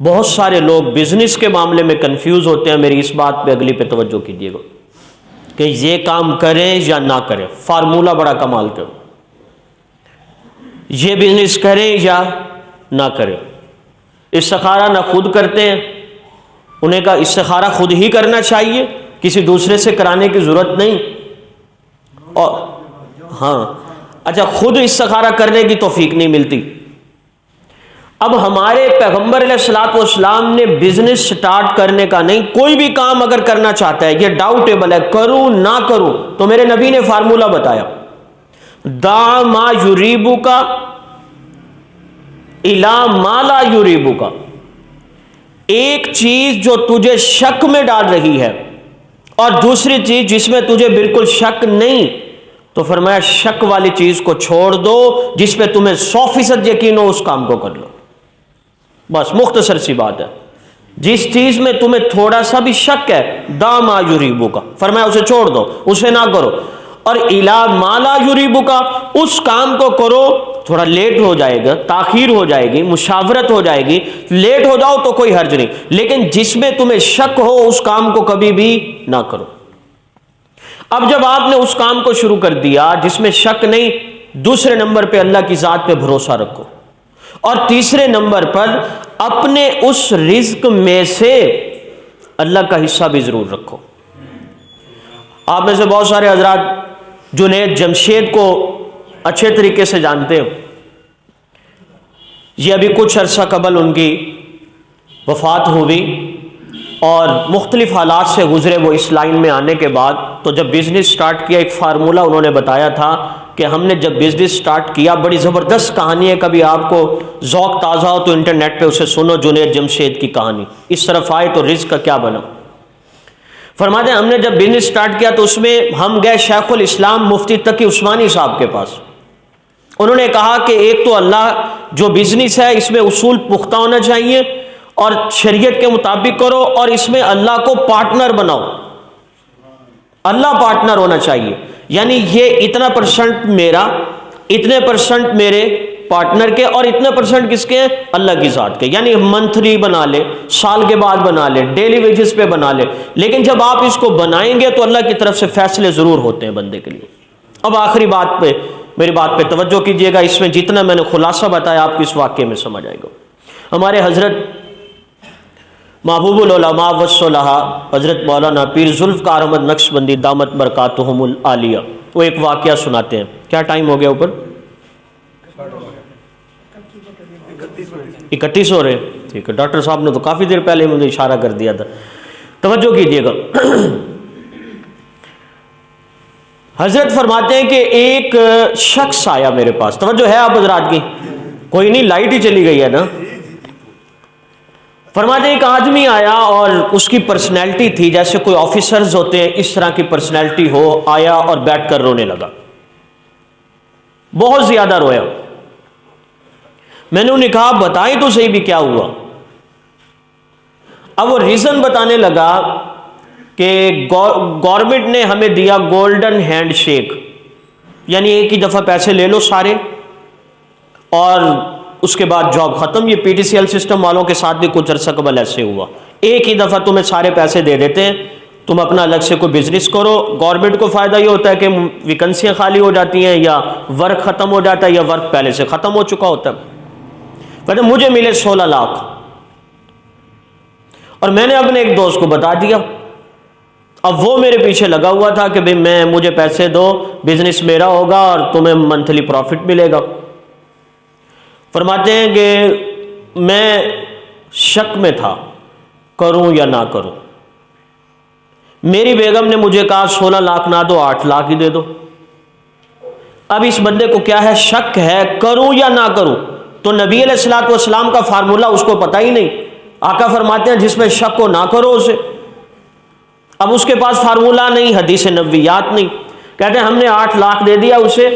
بہت سارے لوگ بزنس کے معاملے میں کنفیوز ہوتے ہیں. میری اس بات پہ اگلی پہ توجہ کیجیے گا کہ یہ کام کریں یا نہ کریں. فارمولہ بڑا کمال کا, یہ بزنس کریں یا نہ کریں. استخارہ نہ خود کرتے ہیں, انہیں کہا استخارہ خود ہی کرنا چاہیے, کسی دوسرے سے کرانے کی ضرورت نہیں. اور ہاں اچھا, خود استخارہ کرنے کی توفیق نہیں ملتی. اب ہمارے پیغمبر علیہ الصلوۃ والسلام نے بزنس سٹارٹ کرنے کا نہیں, کوئی بھی کام اگر کرنا چاہتا ہے یہ ڈاؤٹیبل ہے کروں نہ کروں, تو میرے نبی نے فارمولہ بتایا, دع ما یریبک الی ما لا یریبک. ایک چیز جو تجھے شک میں ڈال رہی ہے اور دوسری چیز جس میں تجھے بالکل شک نہیں, تو فرمایا شک والی چیز کو چھوڑ دو, جس پہ تمہیں 100% یقین ہو اس کام کو کر لو. بس مختصر سی بات ہے. جس چیز میں تمہیں تھوڑا سا بھی شک ہے, دع ما یریبک, فرمایا اسے چھوڑ دو, اسے نہ کرو. اور الی ما لا یریبک, اس کام کو کرو, تھوڑا لیٹ ہو جائے گا, تاخیر ہو جائے گی, مشاورت ہو جائے گی, لیٹ ہو جاؤ تو کوئی حرج نہیں, لیکن جس میں تمہیں شک ہو اس کام کو کبھی بھی نہ کرو. اب جب آپ نے اس کام کو شروع کر دیا جس میں شک نہیں, دوسرے نمبر پہ اللہ کی ذات پہ بھروسہ رکھو, اور تیسرے نمبر پر اپنے اس رزق میں سے اللہ کا حصہ بھی ضرور رکھو. آپ میں سے بہت سارے حضرات جنید جمشید کو اچھے طریقے سے جانتے ہیں. یہ ابھی کچھ عرصہ قبل ان کی وفات ہوئی اور مختلف حالات سے گزرے وہ اس لائن میں آنے کے بعد. تو جب بزنس سٹارٹ کیا, ایک فارمولہ انہوں نے بتایا تھا کہ ہم نے جب بزنس سٹارٹ کیا, بڑی زبردست کہانی ہے, کبھی آپ کو ذوق تازہ ہو تو انٹرنیٹ پہ اسے سنو, جنید جمشید کی کہانی, اس طرف آئے تو رزق کا کیا بنا. فرماتے ہیں ہم نے جب بزنس سٹارٹ کیا تو اس میں ہم گئے شیخ الاسلام مفتی تقی عثمانی صاحب کے پاس. انہوں نے کہا کہ ایک تو اللہ جو بزنس ہے اس میں اصول پختہ ہونا چاہیے اور شریعت کے مطابق کرو, اور اس میں اللہ کو پارٹنر بناؤ, اللہ پارٹنر ہونا چاہیے. یعنی یہ اتنا پرسنٹ میرا, اتنے پرسنٹ میرے پارٹنر کے, اور اتنے پرسنٹ کس کے ہیں, اللہ کی ذات کے. یعنی منتھلی بنا لے, سال کے بعد بنا لے, ڈیلی ویجز پہ بنا لے, لیکن جب آپ اس کو بنائیں گے تو اللہ کی طرف سے فیصلے ضرور ہوتے ہیں بندے کے لیے. اب آخری بات پہ, میری بات پہ توجہ کیجیے گا, اس میں جتنا میں نے خلاصہ بتایا آپ کو اس واقعے میں سمجھ آئے گا. ہمارے حضرت محبوب العلماء والصلحاء حضرت مولانا پیر ذوالفقار احمد نقشبندی دامت برکاتہم العالیہ, وہ ایک واقعہ سناتے ہیں. کیا ٹائم ہو گیا اوپر؟ 31 ہو رہے, ٹھیک ہے. ڈاکٹر صاحب نے تو کافی دیر پہلے مجھے اشارہ کر دیا تھا, توجہ کیجیے گا. حضرت فرماتے ہیں کہ ایک شخص آیا میرے پاس, توجہ ہے آپ حضرات کی, کوئی نہیں, لائٹ ہی چلی گئی ہے نا. فرماتے ہیں ایک آدمی آیا اور اس کی پرسنالٹی تھی جیسے کوئی آفیسرز ہوتے ہیں اس طرح کی پرسنالٹی ہو. آیا اور بیٹھ کر رونے لگا, بہت زیادہ رویا. میں نے انہیں کہا بتائیں تو صحیح بھی کیا ہوا. اب وہ ریزن بتانے لگا کہ گورنمنٹ نے ہمیں دیا گولڈن ہینڈ شیک, یعنی ایک ہی دفعہ پیسے لے لو سارے اور اس کے بعد جاب ختم. یہ P T C L system والوں کے ساتھ بھی کچھ عرصہ قبل ایسے ہوا, ایک ہی دفعہ تمہیں سارے پیسے دے دیتے ہیں, تم اپنا الگ سے کوئی بزنس کرو. گورنمنٹ کو فائدہ یہ ہوتا ہے کہ ویکنسیاں خالی ہو جاتی ہیں یا ورک ختم ہو جاتا ہے یا ورک پہلے سے ختم ہو چکا ہوتا ہے. کہتے مجھے ملے 16 لاکھ, اور میں نے اپنے ایک دوست کو بتا دیا. اب وہ میرے پیچھے لگا ہوا تھا کہ بھئی مجھے پیسے دو, بزنس میرا ہوگا اور تمہیں منتھلی پروفٹ ملے گا. فرماتے ہیں کہ میں شک میں تھا کروں یا نہ کروں. میری بیگم نے مجھے کہا 16 لاکھ نہ دو, 8 لاکھ ہی دے دو. اب اس بندے کو کیا ہے, شک ہے کروں یا نہ کروں. تو نبی علیہ الصلوۃ والسلام کا فارمولہ اس کو پتہ ہی نہیں. آقا فرماتے ہیں جس میں شک ہو نہ کرو اسے. اب اس کے پاس فارمولہ نہیں, حدیث نبویات نہیں. کہتے ہیں ہم نے 8 لاکھ دے دیا اسے,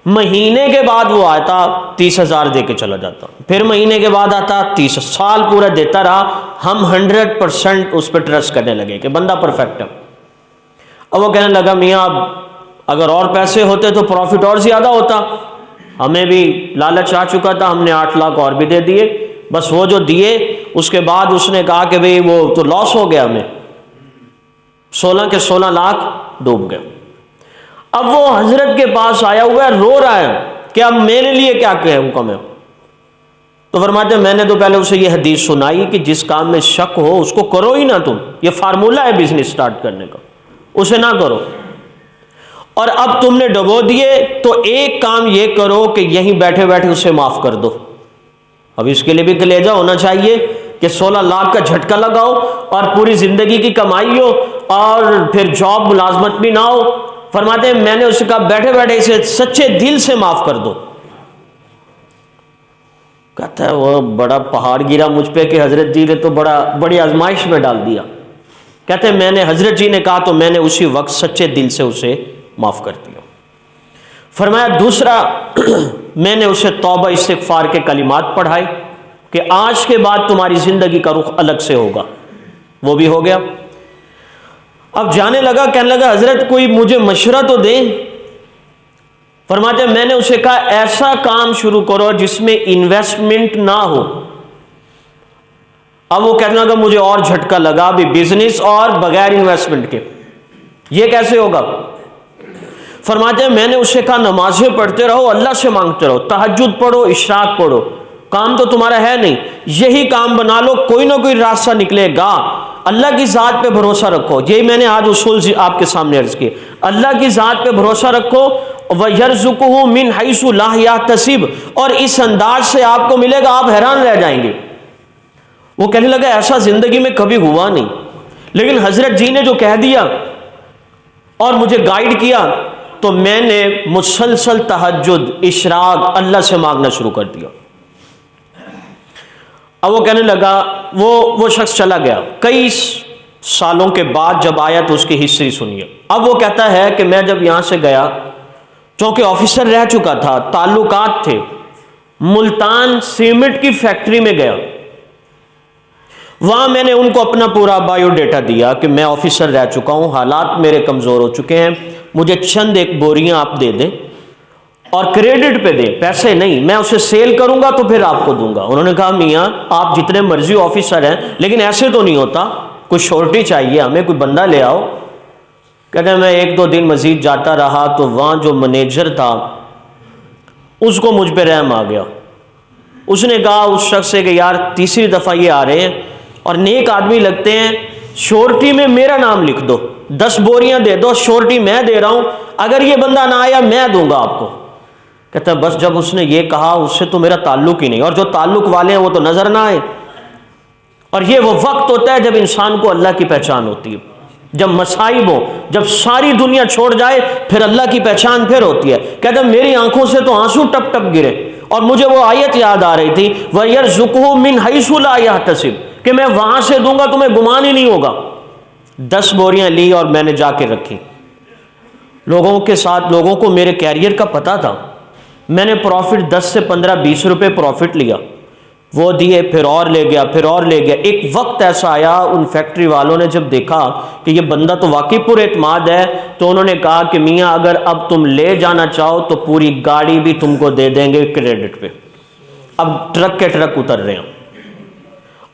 مہینے کے بعد وہ آتا 30,000 دے کے چلا جاتا, پھر مہینے کے بعد آتا 30, سال پورا دیتا رہا. ہم 100% اس پہ ٹرسٹ کرنے لگے کہ بندہ پرفیکٹ ہے. اب وہ کہنے لگا میاں اب اگر اور پیسے ہوتے تو پروفٹ اور زیادہ ہوتا, ہمیں بھی لالچ آ چکا تھا, ہم نے 8 لاکھ اور بھی دے دیے. بس وہ جو دیے اس کے بعد اس نے کہا کہ بھئی وہ تو لاس ہو گیا، ہمیں 16 کے 16 لاکھ ڈوب گئے۔ اب وہ حضرت کے پاس آیا ہوا ہے، رو رہا ہے کہ اب میرے لیے کیا حکم ہے؟ تو فرماتے ہیں میں نے تو پہلے اسے یہ حدیث سنائی کہ جس کام میں شک ہو اس کو کرو ہی نہ، تم، یہ فارمولہ ہے بزنس سٹارٹ کرنے کا، اسے نہ کرو۔ اور اب تم نے ڈبو دیے تو ایک کام یہ کرو کہ یہیں بیٹھے بیٹھے اسے معاف کر دو۔ اب اس کے لیے بھی کلیجہ ہونا چاہیے کہ 16 لاکھ کا جھٹکا لگاؤ اور پوری زندگی کی کمائی ہو اور پھر جاب ملازمت بھی نہ ہو۔ فرماتے ہیں میں نے اسے کہا بیٹھے بیٹھے اسے سچے دل سے معاف کر دو۔ کہتا ہے وہ بڑا پہاڑ گرا مجھ پہ کہ حضرت جی نے تو بڑی آزمائش میں ڈال دیا۔ کہتے ہیں میں نے، حضرت جی نے کہا تو میں نے اسی وقت سچے دل سے اسے معاف کر دیا۔ فرمایا دوسرا میں نے اسے توبہ استغفار کے کلمات پڑھائے کہ آج کے بعد تمہاری زندگی کا رخ الگ سے ہوگا، وہ بھی ہو گیا۔ اب جانے لگا، کہنے لگا حضرت کوئی مجھے مشورہ تو دیں۔ فرماتے ہیں میں نے اسے کہا ایسا کام شروع کرو جس میں انویسٹمنٹ نہ ہو۔ اب وہ کہنے لگا مجھے اور جھٹکا لگا بھی بزنس اور بغیر انویسٹمنٹ کے یہ کیسے ہوگا؟ فرماتے ہیں میں نے اسے کہا نمازیں پڑھتے رہو، اللہ سے مانگتے رہو، تہجد پڑھو، اشراق پڑھو، کام تو تمہارا ہے نہیں، یہی کام بنا لو، کوئی نہ کوئی راستہ نکلے گا۔ اللہ کی ذات پہ بھروسہ رکھو، یہی میں نے آج اصول آپ کے سامنے عرض کیے، اللہ کی ذات پہ بھروسہ رکھو، وَيَرْزُقُهُ مِنْ حَيْثُ لَا يَحْتَسِبُ، اور اس انداز سے آپ کو ملے گا آپ حیران رہ جائیں گے۔ وہ کہنے لگا ایسا زندگی میں کبھی ہوا نہیں، لیکن حضرت جی نے جو کہہ دیا اور مجھے گائیڈ کیا تو میں نے مسلسل تہجد، اشراق، اللہ سے مانگنا شروع کر دیا۔ اب وہ کہنے لگا وہ شخص چلا گیا، کئی سالوں کے بعد جب آیا تو اس کی ہسٹری سنیے۔ اب وہ کہتا ہے کہ میں جب یہاں سے گیا چونکہ آفیسر رہ چکا تھا، تعلقات تھے، ملتان سیمنٹ کی فیکٹری میں گیا، وہاں میں نے ان کو اپنا پورا بایو ڈیٹا دیا کہ میں آفیسر رہ چکا ہوں، حالات میرے کمزور ہو چکے ہیں، مجھے چند ایک بوریاں آپ دے دیں اور کریڈٹ پہ دیں، پیسے نہیں، میں اسے سیل کروں گا تو پھر آپ کو دوں گا۔ انہوں نے کہا میاں آپ جتنے مرضی آفیسر ہیں لیکن ایسے تو نہیں ہوتا، کوئی شورٹی چاہیے ہمیں، کوئی بندہ لے آؤ۔ کہتے ہیں میں 1-2 دن مزید جاتا رہا تو وہاں جو مینیجر تھا اس کو مجھ پہ رحم آ گیا۔ اس نے کہا اس شخص سے کہ یار تیسری دفعہ یہ آ رہے ہیں اور نیک آدمی لگتے ہیں، شورٹی میں میرا نام لکھ دو، 10 بوریاں دے دو، شورٹی میں دے رہا ہوں، اگر یہ بندہ نہ آیا میں دوں گا آپ کو۔ کہتا ہے بس جب اس نے یہ کہا اس سے تو میرا تعلق ہی نہیں، اور جو تعلق والے ہیں وہ تو نظر نہ آئے۔ اور یہ وہ وقت ہوتا ہے جب انسان کو اللہ کی پہچان ہوتی ہے، جب مصائب ہو، جب ساری دنیا چھوڑ جائے پھر اللہ کی پہچان پھر ہوتی ہے۔ کہتا ہے میری آنکھوں سے تو آنسو ٹپ ٹپ گرے اور مجھے وہ آیت یاد آ رہی تھی وَيَرْزُقُهُ مِنْ حَيْثُ لَا يَحْتَسِبُ، کہ میں وہاں سے دوں گا تمہیں گمان ہی نہیں ہوگا۔ 10 بوریاں لی اور میں نے جا کے رکھی، لوگوں کے ساتھ، لوگوں کو میرے کیریئر کا پتہ تھا، میں نے پروفٹ 10 سے 15-20 روپے پروفٹ لیا، وہ دیے، پھر اور لے گیا، پھر اور لے گیا۔ ایک وقت ایسا آیا ان فیکٹری والوں نے جب دیکھا کہ یہ بندہ تو واقعی پر اعتماد ہے تو انہوں نے کہا کہ میاں اگر اب تم لے جانا چاہو تو پوری گاڑی بھی تم کو دے دیں گے کریڈٹ پہ۔ اب ٹرک کے ٹرک اتر رہے ہیں،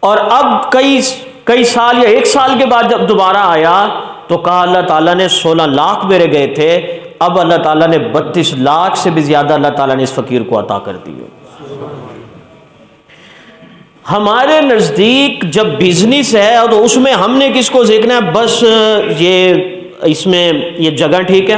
اور اب کئی سال یا 1 سال کے بعد جب دوبارہ آیا تو کہا اللہ تعالیٰ نے 16 لاکھ میرے گئے تھے، اب اللہ تعالیٰ نے 32 لاکھ سے بھی زیادہ اللہ تعالیٰ نے اس فقیر کو عطا کر دی۔ ہمارے نزدیک جب بزنس ہے تو اس میں ہم نے کس کو دیکھنا ہے؟ بس اس میں یہ جگہ ٹھیک ہے،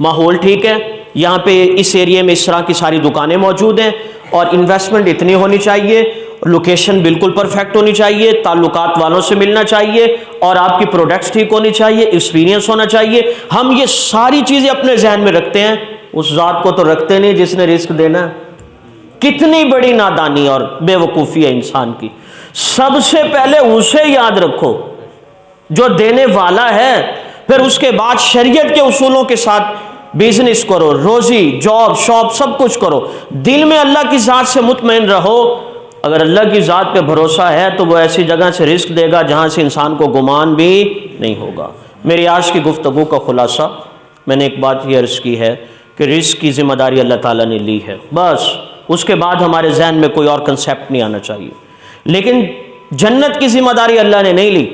ماحول ٹھیک ہے، یہاں پہ اس ایریے میں اس طرح کی ساری دکانیں موجود ہیں اور انویسٹمنٹ اتنی ہونی چاہیے، لوکیشن بالکل پرفیکٹ ہونی چاہیے، تعلقات والوں سے ملنا چاہیے اور آپ کی پروڈکٹس ٹھیک ہونی چاہیے، ایکسپیرینس ہونا چاہیے۔ ہم یہ ساری چیزیں اپنے ذہن میں رکھتے ہیں، اس ذات کو تو رکھتے نہیں جس نے رزق دینا ہے۔ کتنی بڑی نادانی اور بے وقوفی ہے انسان کی۔ سب سے پہلے اسے یاد رکھو جو دینے والا ہے، پھر اس کے بعد شریعت کے اصولوں کے ساتھ بزنس کرو، روزی، جاب، شاپ، سب کچھ کرو، دل میں اللہ کی ذات سے مطمئن رہو۔ اگر اللہ کی ذات پہ بھروسہ ہے تو وہ ایسی جگہ سے رزق دے گا جہاں سے انسان کو گمان بھی نہیں ہوگا۔ میری آج کی گفتگو کا خلاصہ میں نے ایک بات یہ عرض کی ہے کہ رزق کی ذمہ داری اللہ تعالیٰ نے لی ہے، بس اس کے بعد ہمارے ذہن میں کوئی اور کنسیپٹ نہیں آنا چاہیے لیکن جنت کی ذمہ داری اللہ نے نہیں لی،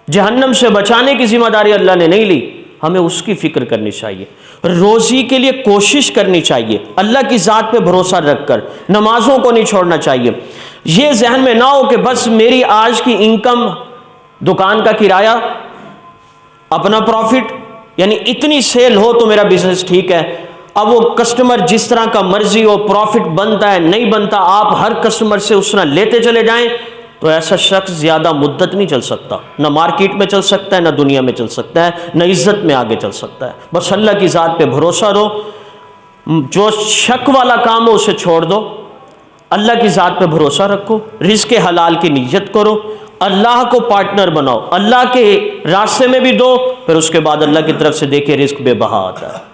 جہنم سے بچانے کی ذمہ داری اللہ نے نہیں لی، ہمیں اس کی فکر کرنی چاہیے، روزی کے لیے کوشش کرنی چاہیے، اللہ کی ذات پہ بھروسہ رکھ کر نمازوں کو نہیں چھوڑنا چاہیے۔ یہ ذہن میں نہ ہو کہ بس میری آج کی انکم دکان کا کرایہ، اپنا پروفٹ، یعنی اتنی سیل ہو تو میرا بزنس ٹھیک ہے، اب وہ کسٹمر جس طرح کا مرضی ہو، پروفٹ بنتا ہے نہیں بنتا، آپ ہر کسٹمر سے اس طرح لیتے چلے جائیں، تو ایسا شخص زیادہ مدت نہیں چل سکتا، نہ مارکیٹ میں چل سکتا ہے، نہ دنیا میں چل سکتا ہے، نہ عزت میں آگے چل سکتا ہے۔ بس اللہ کی ذات پہ بھروسہ رہو، جو شک والا کام ہو اسے چھوڑ دو، اللہ کی ذات پہ بھروسہ رکھو، رزق حلال کی نیت کرو، اللہ کو پارٹنر بناؤ، اللہ کے راستے میں بھی دو، پھر اس کے بعد اللہ کی طرف سے دیکھے رزق بے بہا آتا ہے۔